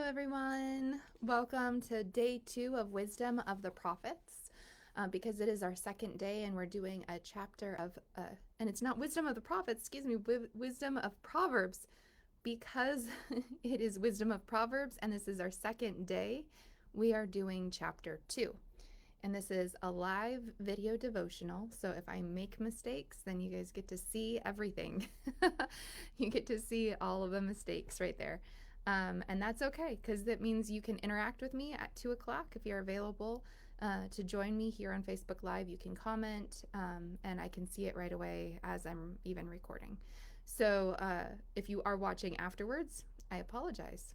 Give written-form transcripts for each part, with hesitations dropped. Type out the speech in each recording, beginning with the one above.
everyone. Welcome to day 2 of Wisdom of the Prophets. Because it is our second day and we're doing a chapter of, and it's not Wisdom of the Prophets, excuse me, Wisdom of Proverbs. Because it is Wisdom of Proverbs and this is our second day, we are doing chapter 2. And this is a live video devotional. So if I make mistakes, then you guys get to see everything. You get to see all of the mistakes right there. And that's okay, because that means you can interact with me at 2 o'clock if you're available to join me here on Facebook Live. You can comment, and I can see it right away as I'm even recording. So if you are watching afterwards, I apologize.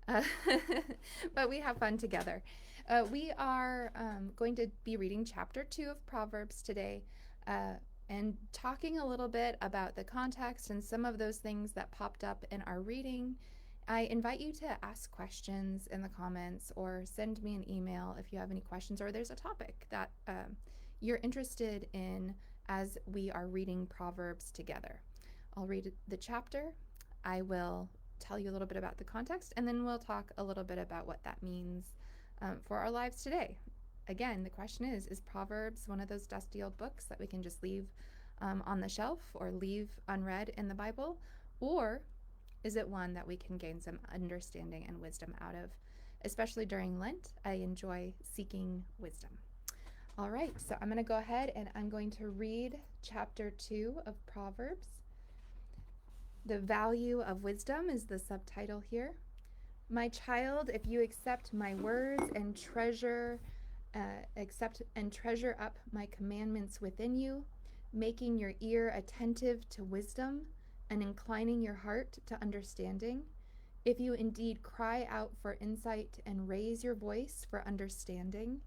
But we have fun together. We are going to be reading chapter 2 of Proverbs today and talking a little bit about the context and some of those things that popped up in our reading. I invite you to ask questions in the comments or send me an email if you have any questions or there's a topic that you're interested in as we are reading Proverbs together. I'll read the chapter. I will tell you a little bit about the context, and then we'll talk a little bit about what that means for our lives today. Again, the question is Proverbs one of those dusty old books that we can just leave on the shelf or leave unread in the Bible? Or is it one that we can gain some understanding and wisdom out of? Especially during Lent, I enjoy seeking wisdom. All right, so I'm going to go ahead and I'm going to read chapter 2 of Proverbs. The value of wisdom is the subtitle here. My child, if you accept my words and treasure up my commandments within you, making your ear attentive to wisdom, and inclining your heart to understanding, if you indeed cry out for insight and raise your voice for understanding,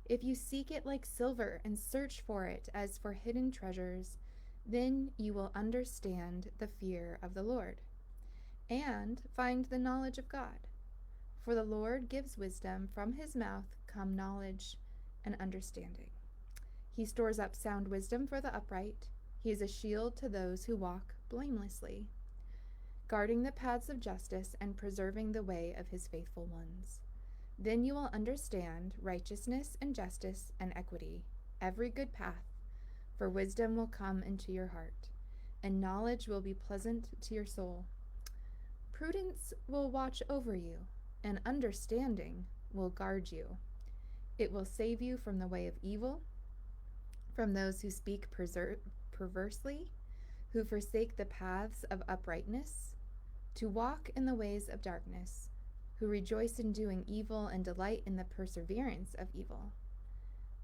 if you seek it like silver and search for it as for hidden treasures, then you will understand the fear of the Lord and find the knowledge of God. For the Lord gives wisdom, from his mouth come knowledge and understanding. He stores up sound wisdom for the upright. He is a shield to those who walk blamelessly, guarding the paths of justice and preserving the way of his faithful ones. Then you will understand righteousness and justice and equity, every good path, for wisdom will come into your heart, and knowledge will be pleasant to your soul. Prudence will watch over you, and understanding will guard you. It will save you from the way of evil, from those who speak perversely, who forsake the paths of uprightness, to walk in the ways of darkness, who rejoice in doing evil and delight in the perseverance of evil,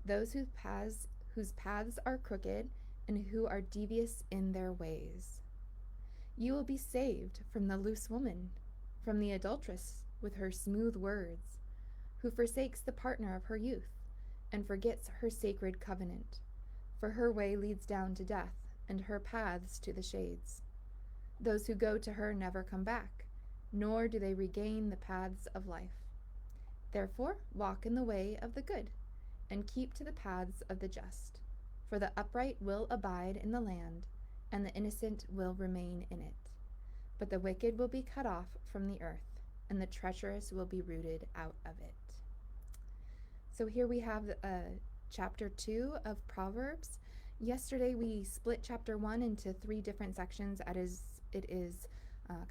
those whose paths are crooked and who are devious in their ways. You will be saved from the loose woman, from the adulteress with her smooth words, who forsakes the partner of her youth and forgets her sacred covenant. For her way leads down to death, and her paths to the shades. Those who go to her never come back, nor do they regain the paths of life. Therefore, walk in the way of the good, and keep to the paths of the just. For the upright will abide in the land, and the innocent will remain in it. But the wicked will be cut off from the earth, and the treacherous will be rooted out of it. So here we have chapter 2 of Proverbs. Yesterday we split chapter 1 into 3 different sections as it is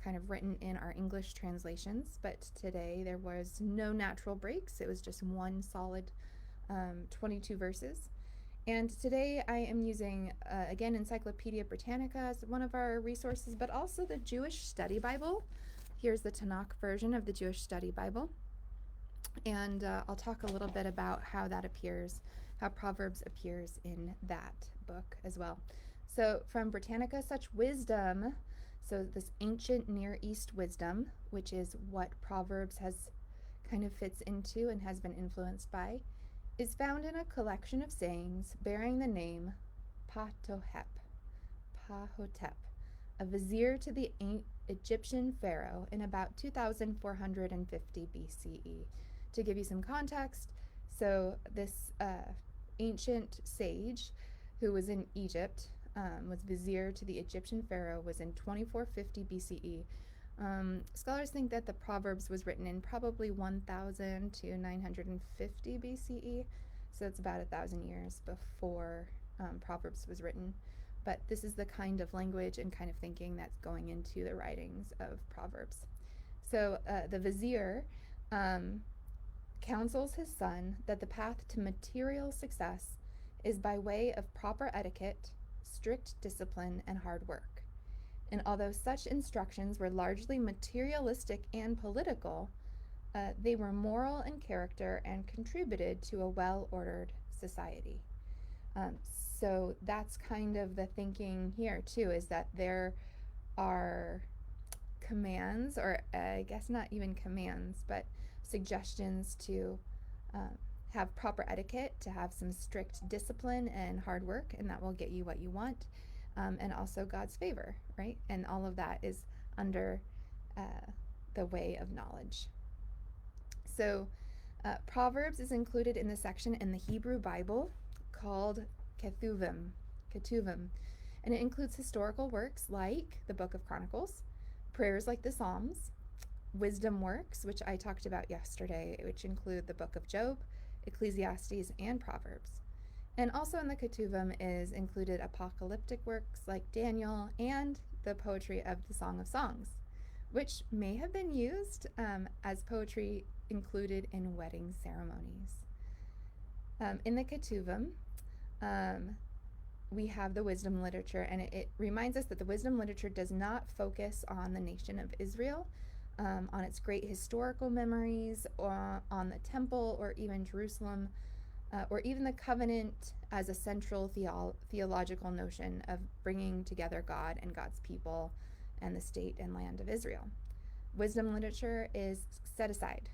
kind of written in our English translations, but today there was no natural breaks. It was just one solid 22 verses. And today I am using, again, Encyclopedia Britannica as one of our resources, but also the Jewish Study Bible. Here's the Tanakh version of the Jewish Study Bible. And I'll talk a little bit about how that appears, how Proverbs appears in that book as well. So from Britannica, such wisdom, so this ancient Near East wisdom, which is what Proverbs has kind of fits into and has been influenced by, is found in a collection of sayings bearing the name Pahotep, a vizier to the Egyptian pharaoh in about 2450 BCE. To give you some context, so this ancient sage who was in Egypt, was vizier to the Egyptian pharaoh, was in 2450 BCE. Scholars think that the Proverbs was written in probably 1000 to 950 BCE, so it's about 1,000 years before Proverbs was written. But this is the kind of language and kind of thinking that's going into the writings of Proverbs. So the vizier counsels his son that the path to material success is by way of proper etiquette, strict discipline, and hard work. And although such instructions were largely materialistic and political, they were moral in character and contributed to a well ordered society. So that's kind of the thinking here, too, is that there are commands, or I guess not even commands, but suggestions to have proper etiquette, to have some strict discipline and hard work, and that will get you what you want, and also God's favor, right? And all of that is under the way of knowledge. So Proverbs is included in the section in the Hebrew Bible called Ketuvim, and it includes historical works like the Book of Chronicles, prayers like the Psalms, wisdom works, which I talked about yesterday, which include the Book of Job, Ecclesiastes, and Proverbs. And also in the Ketuvim is included apocalyptic works like Daniel and the poetry of the Song of Songs, which may have been used as poetry included in wedding ceremonies. In the Ketuvim, we have the wisdom literature, and it reminds us that the wisdom literature does not focus on the nation of Israel, on its great historical memories, or on the temple, or even Jerusalem, or even the covenant as a central theological notion of bringing together God and God's people and the state and land of Israel. Wisdom literature is set aside.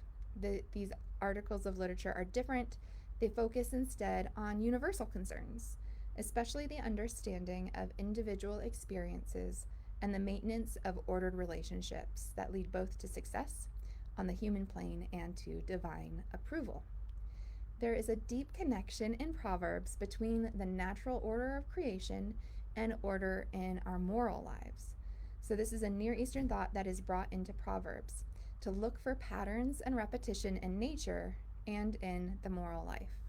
These articles of literature are different. They focus instead on universal concerns, especially the understanding of individual experiences and the maintenance of ordered relationships that lead both to success on the human plane and to divine approval. There is a deep connection in Proverbs between the natural order of creation and order in our moral lives. So this is a Near Eastern thought that is brought into Proverbs to look for patterns and repetition in nature and in the moral life.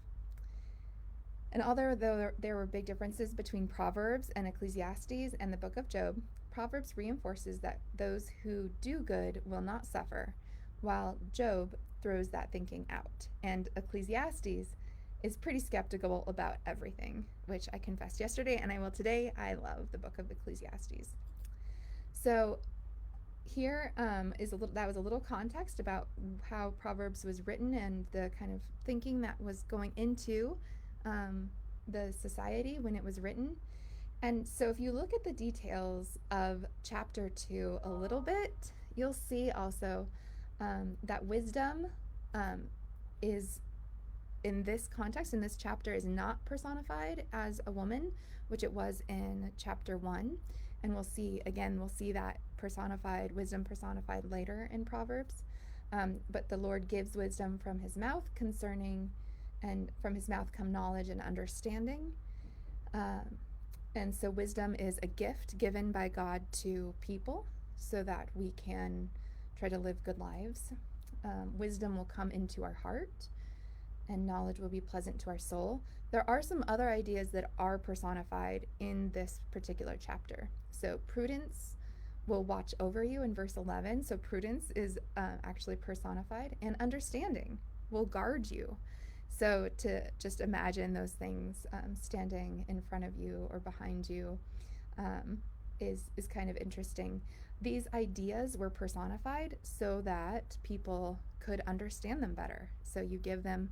And although there were big differences between Proverbs and Ecclesiastes and the Book of Job, Proverbs reinforces that those who do good will not suffer, while Job throws that thinking out. And Ecclesiastes is pretty skeptical about everything, which I confessed yesterday, and I will today. I love the Book of Ecclesiastes. So here that was a little context about how Proverbs was written and the kind of thinking that was going into the society when it was written. And so if you look at the details of chapter 2 a little bit, you'll see also that wisdom is, in this context, in this chapter, is not personified as a woman, which it was in chapter 1. And we'll see that wisdom personified later in Proverbs. But the Lord gives wisdom from his mouth and from his mouth come knowledge and understanding. And so wisdom is a gift given by God to people so that we can try to live good lives. Wisdom will come into our heart, and knowledge will be pleasant to our soul. There are some other ideas that are personified in this particular chapter. So prudence will watch over you in verse 11. So prudence is actually personified, and understanding will guard you. So to just imagine those things standing in front of you or behind you is kind of interesting. These ideas were personified so that people could understand them better. So you give them,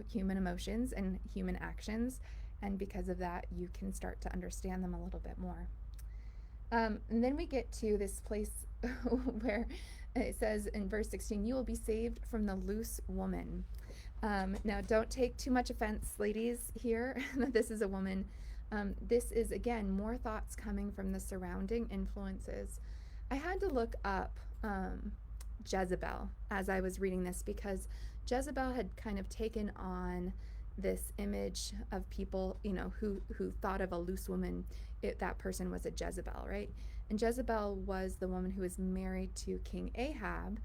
human emotions and human actions, and because of that, you can start to understand them a little bit more. And then we get to this place where it says in verse 16, "You will be saved from the loose woman." Now, don't take too much offense, ladies, here, that this is a woman. This is, again, more thoughts coming from the surrounding influences. I had to look up Jezebel as I was reading this, because Jezebel had kind of taken on this image of people, who thought of a loose woman, that person was a Jezebel, right? And Jezebel was the woman who was married to King Ahab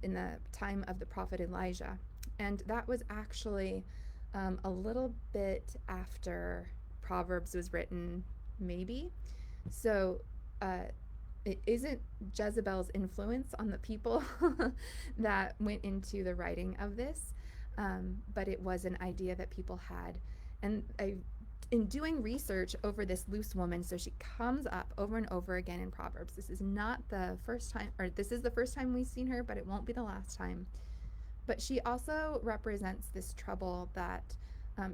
in the time of the prophet Elijah. And that was actually a little bit after Proverbs was written, maybe. So uh, it isn't Jezebel's influence on the people that went into the writing of this, but it was an idea that people had. And in doing research over this loose woman, so she comes up over and over again in Proverbs. This is not the first time, or this is the first time we've seen her, but it won't be the last time. But she also represents this trouble that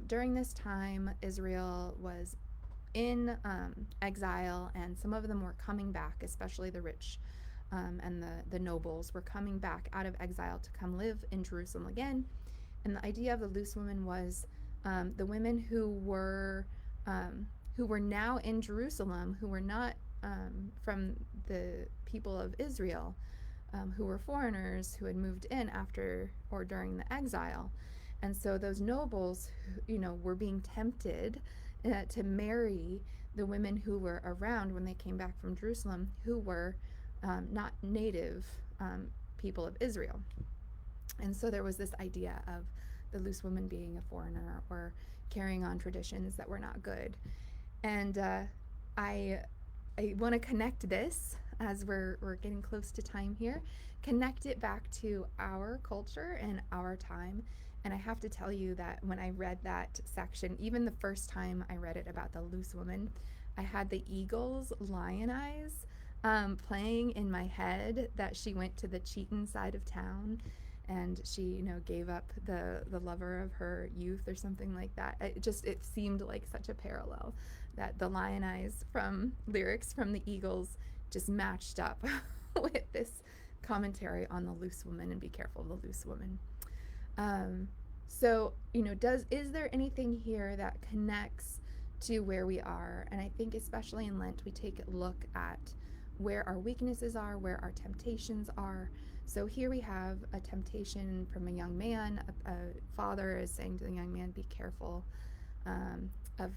during this time, Israel was in exile, and some of them were coming back, especially the rich and the nobles were coming back out of exile to come live in Jerusalem again. And the idea of the loose women was the women who were now in Jerusalem, who were not from the people of Israel, who were foreigners who had moved in after or during the exile. And so those nobles, were being tempted to marry the women who were around when they came back from Jerusalem, who were not native people of Israel. And so there was this idea of the loose woman being a foreigner or carrying on traditions that were not good. And I want to connect this, as we're getting close to time here, connect it back to our culture and our time. And I have to tell you that when I read that section, even the first time I read it about the loose woman, I had the Eagles' Lion Eyes playing in my head, that she went to the Cheaton side of town and she, gave up the lover of her youth or something like that. It seemed like such a parallel, that the Lion Eyes from lyrics from the Eagles just matched up with this commentary on the loose woman, and be careful of the loose woman. So, is there anything here that connects to where we are? And I think especially in Lent, we take a look at where our weaknesses are, where our temptations are. So here we have a temptation from a young man. A father is saying to the young man, be careful of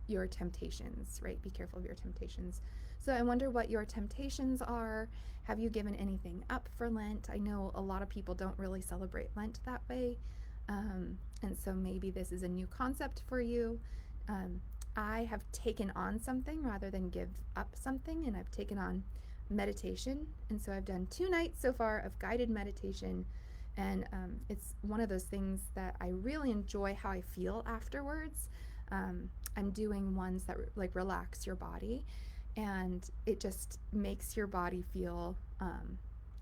your temptations, right? Be careful of your temptations. So I wonder what your temptations are. Have you given anything up for Lent? I know a lot of people don't really celebrate Lent that way. And so maybe this is a new concept for you. I have taken on something rather than give up something, and I've taken on meditation. And so I've done 2 nights so far of guided meditation. And it's one of those things that I really enjoy how I feel afterwards. I'm doing ones that relax your body, and it just makes your body feel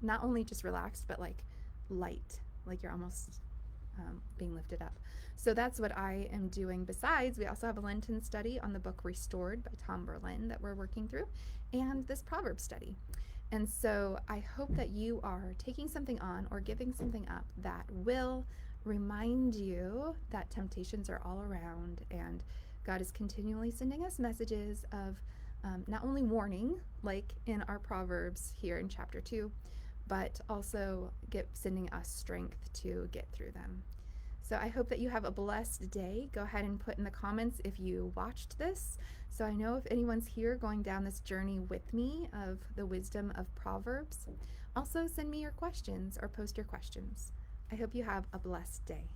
not only just relaxed, but light, like you're almost being lifted up. So that's what I am doing. Besides, we also have a Lenten study on the book Restored by Tom Berlin that we're working through, and this Proverbs study. And so I hope that you are taking something on or giving something up that will remind you that temptations are all around, and God is continually sending us messages of not only warning, like in our Proverbs here in chapter 2, but also sending us strength to get through them. So I hope that you have a blessed day. Go ahead and put in the comments if you watched this, so I know if anyone's here going down this journey with me of the wisdom of Proverbs. Also, send me your questions or post your questions. I hope you have a blessed day.